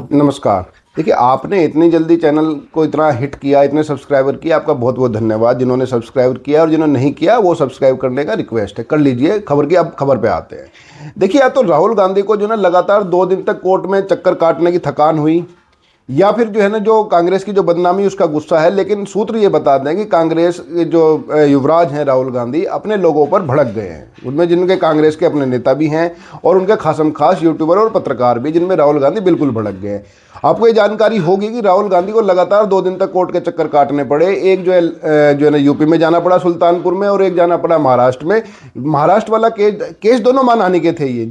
नमस्कार। देखिए, आपने इतनी जल्दी चैनल को इतना हिट किया, इतने सब्सक्राइबर किए, आपका बहुत बहुत धन्यवाद। जिन्होंने सब्सक्राइब किया और जिन्होंने नहीं किया वो सब्सक्राइब करने का रिक्वेस्ट है, कर लीजिए। खबर की, अब खबर पे आते हैं। देखिए, या तो राहुल गांधी को जो ना लगातार 2 दिन तक कोर्ट में चक्कर काटने की थकान हुई, या फिर जो है ना जो कांग्रेस की जो बदनामी उसका गुस्सा है। लेकिन सूत्र ये बता दें कि कांग्रेस के जो युवराज हैं राहुल गांधी अपने लोगों पर भड़क गए हैं। उनमें जिनके कांग्रेस के अपने नेता भी हैं और उनके खासम खास यूट्यूबर और पत्रकार भी, जिनमें राहुल गांधी बिल्कुल भड़क गए हैं। आपको ये जानकारी होगी कि राहुल गांधी को लगातार 2 दिन तक कोर्ट के चक्कर काटने पड़े। एक जो है ना यूपी में जाना पड़ा सुल्तानपुर में, और एक जाना पड़ा महाराष्ट्र में। महाराष्ट्र वाला केस दोनों मानहानि के थे। ये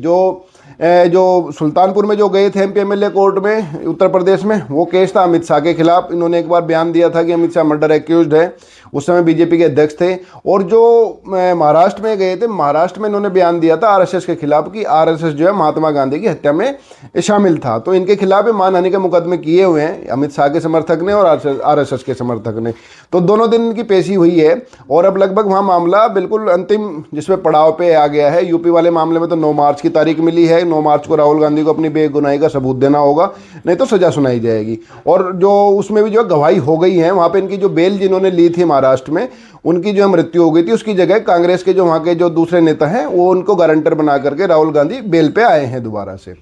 जो सुल्तानपुर में जो गए थे एमपी एमएलए कोर्ट में उत्तर प्रदेश में, वो केस था अमित शाह के खिलाफ। इन्होंने एक बार बयान दिया था कि अमित शाह मर्डर एक्यूज्ड है। उस समय बीजेपी के अध्यक्ष थे। और जो महाराष्ट्र में गए थे, महाराष्ट्र में इन्होंने बयान दिया था आरएसएस के खिलाफ कि आरएसएस जो है महात्मा गांधी की हत्या में शामिल था। तो इनके खिलाफ मानहानि के मुकदमे किए हुए हैं अमित शाह के समर्थक ने और आरएसएस के समर्थक ने। तो दोनों दिन इनकी पेशी हुई है और अब लगभग वहाँ मामला बिल्कुल अंतिम जिसमें पड़ाव पे आ गया है। यूपी वाले मामले में तो 9 मार्च की तारीख मिली है। 9 मार्च को राहुल गांधी को अपनी बेगुनाही का सबूत देना होगा, नहीं तो सजा सुनाई जाएगी। और जो उसमें भी जो गवाही हो गई है, वहाँ पे इनकी जो बेल जिन्होंने ली थी महाराष्ट्र में, उनकी जो मृत्यु हो गई थी, उसकी जगह कांग्रेस के जो वहाँ के जो दूसरे नेता हैं वो उनको गारंटर बना करके राहुल गांधी बेल पे आए हैं दोबारा से।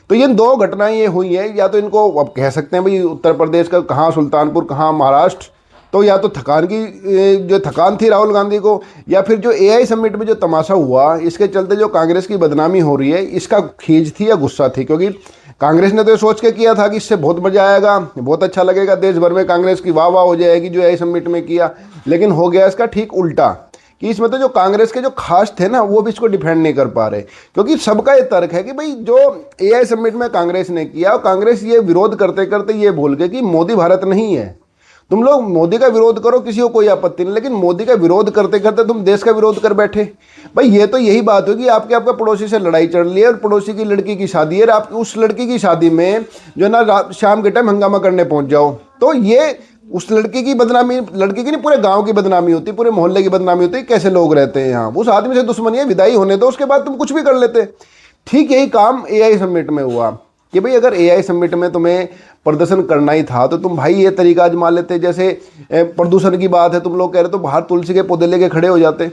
तो ये 2 घटनाएं ये हुई हैं। या तो इनको अब कह सकते हैं भाई उत्तर प्रदेश का कहाँ सुल्तानपुर, कहाँ महाराष्ट्र, तो या तो थकान थी राहुल गांधी को, या फिर जो एआई समिट में जो तमाशा हुआ इसके चलते जो कांग्रेस की बदनामी हो रही है इसका खींच थी या गुस्सा थी। क्योंकि कांग्रेस ने तो ये सोच के किया था कि इससे बहुत मजा आएगा, बहुत अच्छा लगेगा, देश भर में कांग्रेस की वाह वाह हो जाएगी जो एआई समिट में किया। लेकिन हो गया इसका ठीक उल्टा कि इसमें तो जो कांग्रेस के जो खास थे ना वो भी इसको डिफेंड नहीं कर पा रहे। क्योंकि सबका ये तर्क है कि भाई जो एआई समिट में कांग्रेस ने किया, और कांग्रेस ये विरोध करते करते ये भूल गए कि मोदी भारत नहीं है। तुम लोग मोदी का विरोध करो, किसी को कोई आपत्ति नहीं, लेकिन मोदी का विरोध करते करते तुम देश का विरोध कर बैठे। भाई ये तो यही बात होगी, आपका पड़ोसी से लड़ाई चढ़ ली है और पड़ोसी की लड़की की शादी है, और आप उस लड़की की शादी में जो है ना शाम के टाइम हंगामा करने पहुंच जाओ, तो ये उस लड़की की बदनामी, लड़की की नहीं पूरे गांव की बदनामी होती, पूरे मोहल्ले की बदनामी होती। कैसे लोग रहते हैं यहाँ, उस आदमी से दुश्मनी है, विदाई होने दो, उसके बाद तुम कुछ भी कर लेते। ठीक यही काम एआई समिट में हुआ कि भाई अगर एआई समिट में तुम्हें प्रदर्शन करना ही था तो तुम भाई ये तरीका आजमा लेते। जैसे प्रदूषण की बात है, तुम लोग कह रहे तो बाहर तुलसी के पौधे लेके खड़े हो जाते,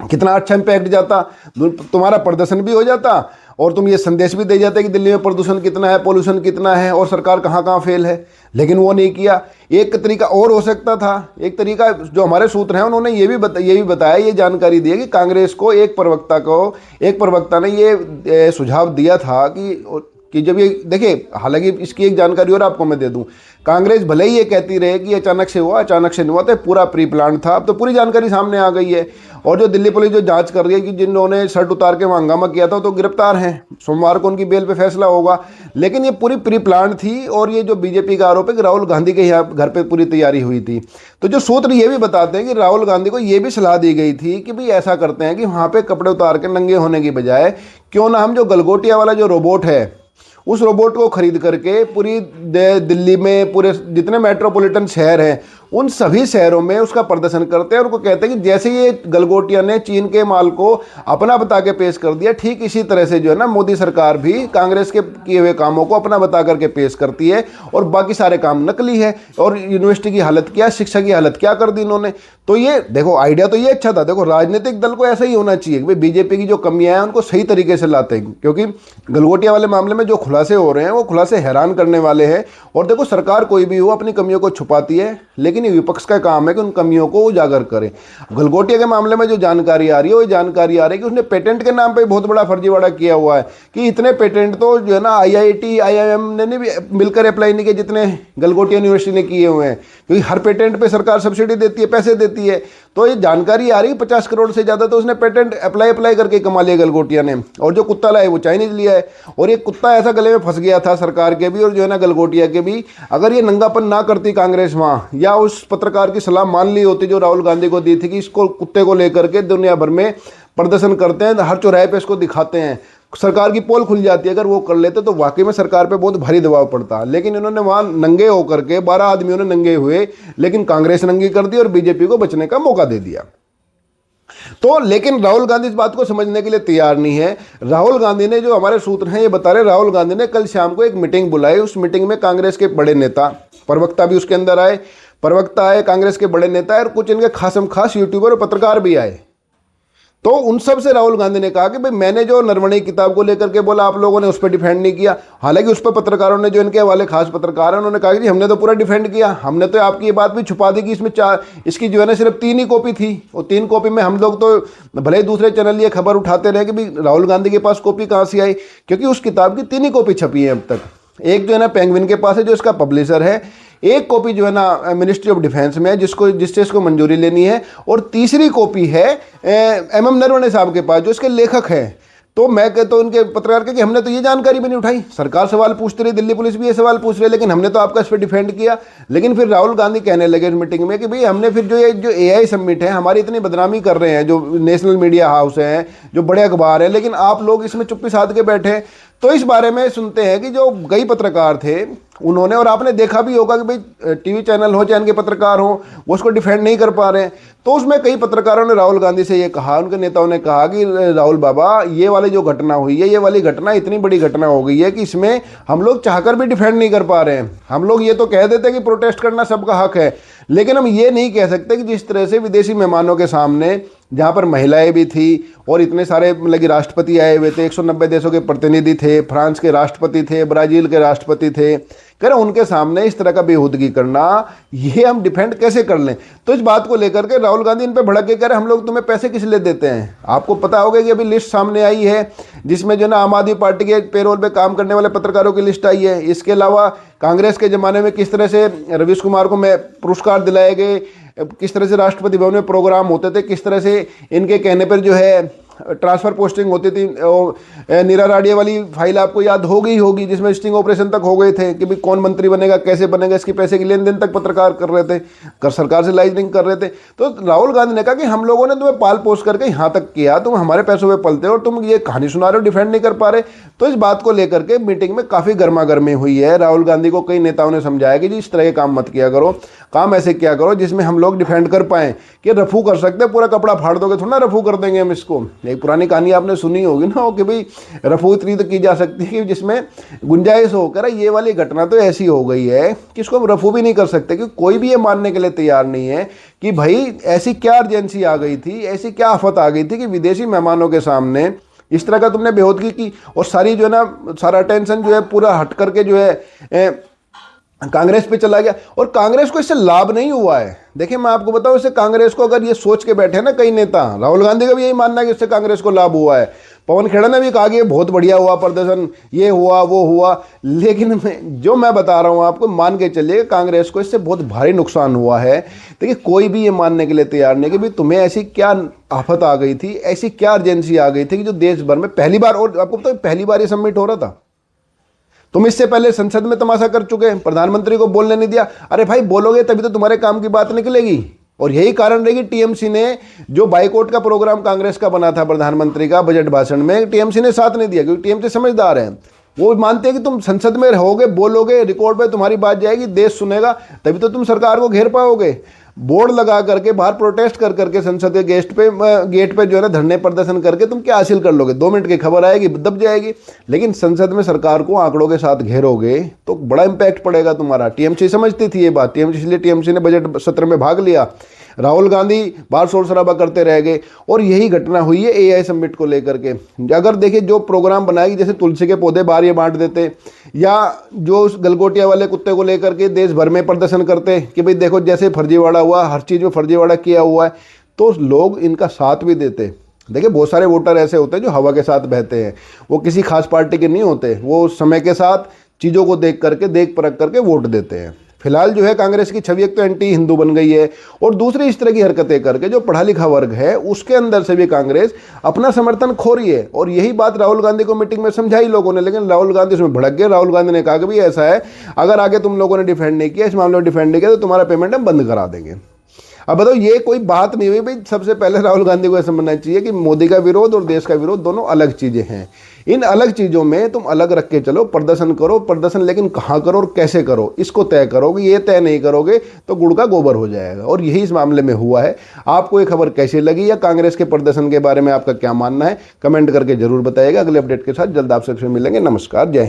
कितना अच्छा इम्पैक्ट जाता, तुम्हारा प्रदर्शन भी हो जाता और तुम ये संदेश भी दे जाते कि दिल्ली में प्रदूषण कितना है, पोल्यूशन कितना है और सरकार कहाँ कहाँ फेल है। लेकिन वो नहीं किया। एक तरीका और हो सकता था, एक तरीका जो हमारे सूत्र हैं उन्होंने ये भी बताया, ये जानकारी दी है कि कांग्रेस को एक प्रवक्ता ने ये सुझाव दिया था कि जब ये देखिए, हालांकि इसकी एक जानकारी और आपको मैं दे दूं, कांग्रेस भले ही ये कहती रहे कि अचानक से नहीं हुआ, तो पूरा प्री प्लान था। अब तो पूरी जानकारी सामने आ गई है। और जो दिल्ली पुलिस जो जांच कर रही है कि जिन्होंने शर्ट उतार के वहाँ हंगामा किया था तो गिरफ्तार हैं, सोमवार को उनकी बेल पे फैसला होगा। लेकिन ये पूरी प्री प्लान थी। और ये जो बीजेपी का आरोप है कि राहुल गांधी के यहाँ घर पे पूरी तैयारी हुई थी। तो जो सूत्र ये भी बताते हैं कि राहुल गांधी को ये भी सलाह दी गई थी कि भाई ऐसा करते हैं कि वहाँ पे कपड़े उतार के नंगे होने की बजाय क्यों ना हम जो गलगोटिया वाला जो रोबोट है उस रोबोट को खरीद करके पूरी दिल्ली में पूरे जितने मेट्रोपॉलिटन शहर हैं उन सभी शहरों में उसका प्रदर्शन करते हैं। और उनको कहते हैं कि जैसे ये गलगोटिया ने चीन के माल को अपना बता के पेश कर दिया, ठीक इसी तरह से जो है ना मोदी सरकार भी कांग्रेस के किए हुए कामों को अपना बता करके पेश करती है और बाकी सारे काम नकली है। और यूनिवर्सिटी की हालत क्या, शिक्षा की हालत क्या कर दी इन्होंने। तो ये देखो, आइडिया तो ये अच्छा था। देखो, राजनीतिक दल को ऐसा ही होना चाहिए कि बीजेपी की जो कमियां हैं उनको सही तरीके से लाते हैं। क्योंकि गलगोटिया वाले मामले में जो खुलासे हो रहे हैं वो खुलासे हैरान करने वाले हैं। और देखो, सरकार कोई भी हो अपनी कमियों को छुपाती है, लेकिन ये विपक्ष का काम है कि उन कमियों को उजागर करें। गलगोटिया के मामले में जो जानकारी आ रही है वो जानकारी आ रही है कि उसने पेटेंट के नाम पे बहुत बड़ा फर्जीवाड़ा किया हुआ है कि इतने पेटेंट तो जो है ना IIT IIM ने भी मिलकर अप्लाई नहीं किए जितने गलगोटिया यूनिवर्सिटी ने किए हुए हैं। क्योंकि हर पेटेंट पे सरकार सब्सिडी देती है, पैसे देती है। तो ये जानकारी आ रही है 50 करोड़ से ज़्यादा तो उसने पेटेंट अप्लाई करके कमा लिया गलगोटिया ने। और जो कुत्ता लाए वो चाइनीज लिया है। और ये कुत्ता ऐसा गले में फंस गया था सरकार के भी और जो है ना गलगोटिया के भी। अगर ये नंगापन ना करती कांग्रेस वहाँ, या उस पत्रकार की सलाह मान ली होती जो राहुल गांधी को दी थी कि इसको कुत्ते को लेकर के दुनिया भर में प्रदर्शन करते हैं, हर चौराहे पे इसको दिखाते हैं, सरकार की पोल खुल जाती है। अगर वो कर लेते तो वाकई में सरकार पे बहुत भारी दबाव पड़ता। लेकिन इन्होंने वहाँ नंगे होकर के 12 आदमियों ने नंगे हुए, लेकिन कांग्रेस नंगी कर दी और बीजेपी को बचने का मौका दे दिया। तो लेकिन राहुल गांधी इस बात को समझने के लिए तैयार नहीं है। राहुल गांधी ने, जो हमारे सूत्र हैं ये बता रहे, राहुल गांधी ने कल शाम को एक मीटिंग बुलाई। उस मीटिंग में कांग्रेस के बड़े नेता, प्रवक्ता भी उसके अंदर आए, प्रवक्ता आए, कांग्रेस के बड़े नेता और कुछ इनके खासम खास यूट्यूबर और पत्रकार भी आए। तो उन सब से राहुल गांधी ने कहा कि भाई मैंने जो नरवणे किताब को लेकर के बोला, आप लोगों ने उस पर डिफेंड नहीं किया। हालांकि उस पर पत्रकारों ने, जो इनके हवाले खास पत्रकार हैं, उन्होंने कहा कि हमने तो पूरा डिफेंड किया, हमने तो आपकी ये बात भी छुपा दी कि इसमें इसकी जो है ना सिर्फ 3 ही कॉपी थी। और 3 कॉपी में हम लोग तो भले ही दूसरे चैनल ये खबर उठाते रहे कि भाई राहुल गांधी के पास कॉपी कहाँ से आई, क्योंकि उस किताब की 3 ही कॉपी छपी है अब तक। एक जो है ना पेंगुइन के पास है, जो इसका पब्लिशर है, एक कॉपी जो है ना मिनिस्ट्री ऑफ डिफेंस में है, जिससे इसको मंजूरी लेनी है, और तीसरी कॉपी है MM नरवणे साहब के पास, जो इसके लेखक हैं। तो मैं कहता हूँ उनके पत्रकार के कि हमने तो ये जानकारी भी नहीं उठाई। सरकार सवाल पूछती रही, दिल्ली पुलिस भी ये सवाल पूछ रही, लेकिन हमने तो आपका इस पर डिफेंड किया। लेकिन फिर राहुल गांधी कहने लगे इस मीटिंग में कि भाई हमने फिर जो ये जो AI समिट है, हमारी इतनी बदनामी कर रहे हैं जो नेशनल मीडिया हाउस हैं, जो बड़े अखबार हैं, लेकिन आप लोग इसमें चुप्पी साध के बैठे। तो इस बारे में सुनते हैं कि जो कई पत्रकार थे उन्होंने, और आपने देखा भी होगा कि भाई टीवी चैनल हो चाहे इनके पत्रकार हो, वो उसको डिफेंड नहीं कर पा रहे हैं। तो उसमें कई पत्रकारों ने राहुल गांधी से ये कहा, उनके नेताओं ने कहा कि राहुल बाबा, ये वाली जो घटना हुई है, ये वाली घटना इतनी बड़ी घटना हो गई है कि इसमें हम लोग चाहकर भी डिफेंड नहीं कर पा रहे हैं। हम लोग ये तो कह देते कि प्रोटेस्ट करना सबका हक है, लेकिन हम ये नहीं कह सकते कि जिस तरह से विदेशी मेहमानों के सामने, जहाँ पर महिलाएं भी थी और इतने सारे मतलब कि राष्ट्रपति आए हुए थे, 190 देशों के प्रतिनिधि थे, फ्रांस के राष्ट्रपति थे, ब्राज़ील के राष्ट्रपति थे, कह रहे उनके सामने इस तरह का बेहूदगी करना, ये हम डिफेंड कैसे कर लें। तो इस बात को लेकर के राहुल गांधी इन पे भड़क के कह रहे हम लोग तुम्हें पैसे किस लिए देते हैं। आपको पता होगा कि अभी लिस्ट सामने आई है जिसमें जो ना आम आदमी पार्टी के पेरोल पे काम करने वाले पत्रकारों की लिस्ट आई है। इसके अलावा कांग्रेस के ज़माने में किस तरह से रवीश कुमार को मैं पुरस्कार दिलाए गए, किस तरह से राष्ट्रपति भवन में प्रोग्राम होते थे, किस तरह से इनके कहने पर जो है ट्रांसफर पोस्टिंग होती थी। नीरा राडिया वाली फाइल आपको याद हो गई होगी, जिसमें स्टिंग ऑपरेशन तक हो गए थे कि भाई कौन मंत्री बनेगा, कैसे बनेगा, इसके पैसे की लेन देन तक पत्रकार कर रहे थे, कर सरकार से लाइजनिंग कर रहे थे। तो राहुल गांधी ने कहा कि हम लोगों ने तुम्हें पाल पोस करके यहाँ तक किया, तुम हमारे पैसों पे पलते हो और तुम ये कहानी सुना रहे हो, डिफेंड नहीं कर पा रहे। तो इस बात को लेकर के मीटिंग में काफ़ी गर्मा गर्मी हुई है। राहुल गांधी को कई नेताओं ने समझाया कि जी इस तरह के काम मत किया करो, काम ऐसे किया करो जिसमें हम लोग डिफेंड कर पाएँ। कि रफू कर सकते हैं, पूरा कपड़ा फाड़ दोगे थोड़ा रफू कर देंगे हम इसको। एक पुरानी कहानी आपने सुनी होगी ना कि भाई रफू इतनी तो की जा सकती है कि जिसमें गुंजाइश होकर ये वाली घटना तो ऐसी हो गई है कि इसको हम रफू भी नहीं कर सकते, क्योंकि कोई भी ये मानने के लिए तैयार नहीं है कि भाई ऐसी क्या अर्जेंसी आ गई थी, ऐसी क्या आफत आ गई थी कि विदेशी मेहमानों के सामने इस तरह का तुमने बेहूदगी की। और सारी जो है ना सारा टेंशन जो है पूरा हट करके जो है कांग्रेस पे चला गया। और कांग्रेस को इससे लाभ नहीं हुआ है। देखिए मैं आपको बताऊं, इससे कांग्रेस को अगर ये सोच के बैठे ना कई नेता, राहुल गांधी का भी यही मानना है कि इससे कांग्रेस को लाभ हुआ है। पवन खेड़ा ने भी कहा कि बहुत बढ़िया हुआ प्रदर्शन, ये हुआ वो हुआ, लेकिन जो मैं बता रहा हूँ आपको, मान के चलिए कांग्रेस को इससे बहुत भारी नुकसान हुआ है। देखिए कोई भी ये मानने के लिए तैयार नहीं कि भाई तुम्हें ऐसी क्या आफत आ गई थी, ऐसी क्या अर्जेंसी आ गई थी कि जो देश भर में पहली बार, और आपको पता है पहली बार ये सबमिट हो रहा था। तुम इससे पहले संसद में तमाशा कर चुके हैं, प्रधानमंत्री को बोलने नहीं दिया। अरे भाई बोलोगे तभी तो तुम्हारे काम की बात निकलेगी। और यही कारण रहेगी टीएमसी ने जो बाइकआउट का प्रोग्राम कांग्रेस का बना था प्रधानमंत्री का बजट भाषण में, टीएमसी ने साथ नहीं दिया, क्योंकि टीएमसी समझदार है। वो मानते हैं कि तुम संसद में रहोगे, बोलोगे, रिकॉर्ड पे तुम्हारी बात जाएगी, देश सुनेगा, तभी तो तुम सरकार को घेर पाओगे। बोर्ड लगा करके बाहर प्रोटेस्ट कर करके संसद के गेट पे जो है ना धरने प्रदर्शन करके तुम क्या हासिल कर लोगे? 2 मिनट की खबर आएगी, दब जाएगी। लेकिन संसद में सरकार को आंकड़ों के साथ घेरोगे तो बड़ा इंपैक्ट पड़ेगा तुम्हारा। टीएमसी समझती थी ये बात, टीएमसी इसलिए टीएमसी ने बजट सत्र में भाग लिया। राहुल गांधी बाहर शोर शराबा करते रह गए। और यही घटना हुई है AI समिट को लेकर के। अगर देखिए जो प्रोग्राम बनाएगी, जैसे तुलसी के पौधे बाहर ये बांट देते, या जो उस गलगोटिया वाले कुत्ते को लेकर के देश भर में प्रदर्शन करते कि भाई देखो जैसे फर्जीवाड़ा हुआ, हर चीज़ में फर्जीवाड़ा किया हुआ है, तो लोग इनका साथ भी देते। देखिए बहुत सारे वोटर ऐसे होते हैं जो हवा के साथ बहते हैं, वो किसी खास पार्टी के नहीं होते, वो समय के साथ चीज़ों को देख परख करके वोट देते हैं। फिलहाल जो है कांग्रेस की छवि एक तो एंटी हिंदू बन गई है, और दूसरी इस तरह की हरकतें करके जो पढ़ा लिखा वर्ग है उसके अंदर से भी कांग्रेस अपना समर्थन खो रही है। और यही बात राहुल गांधी को मीटिंग में समझाई लोगों ने, लेकिन राहुल गांधी उसमें भड़क गए। राहुल गांधी ने कहा कि भाई ऐसा है, अगर आगे तुम लोगों ने डिफेंड नहीं किया, इस मामले में डिफेंड नहीं किया, तो तुम्हारा पेमेंट हम बंद करा देंगे। अब बताओ, ये कोई बात नहीं हुई भाई। सबसे पहले राहुल गांधी को ऐसा समझना चाहिए कि मोदी का विरोध और देश का विरोध दोनों अलग चीजें हैं। इन अलग चीजों में तुम अलग रख के चलो, प्रदर्शन करो, प्रदर्शन लेकिन कहाँ करो और कैसे करो इसको तय करोगे। ये तय नहीं करोगे तो गुड़ का गोबर हो जाएगा, और यही इस मामले में हुआ है। आपको ये खबर कैसी लगी, या कांग्रेस के प्रदर्शन के बारे में आपका क्या मानना है, कमेंट करके जरूर बताइएगा। अगले अपडेट के साथ जल्द आपसे फिर मिलेंगे। नमस्कार, जय हिंद।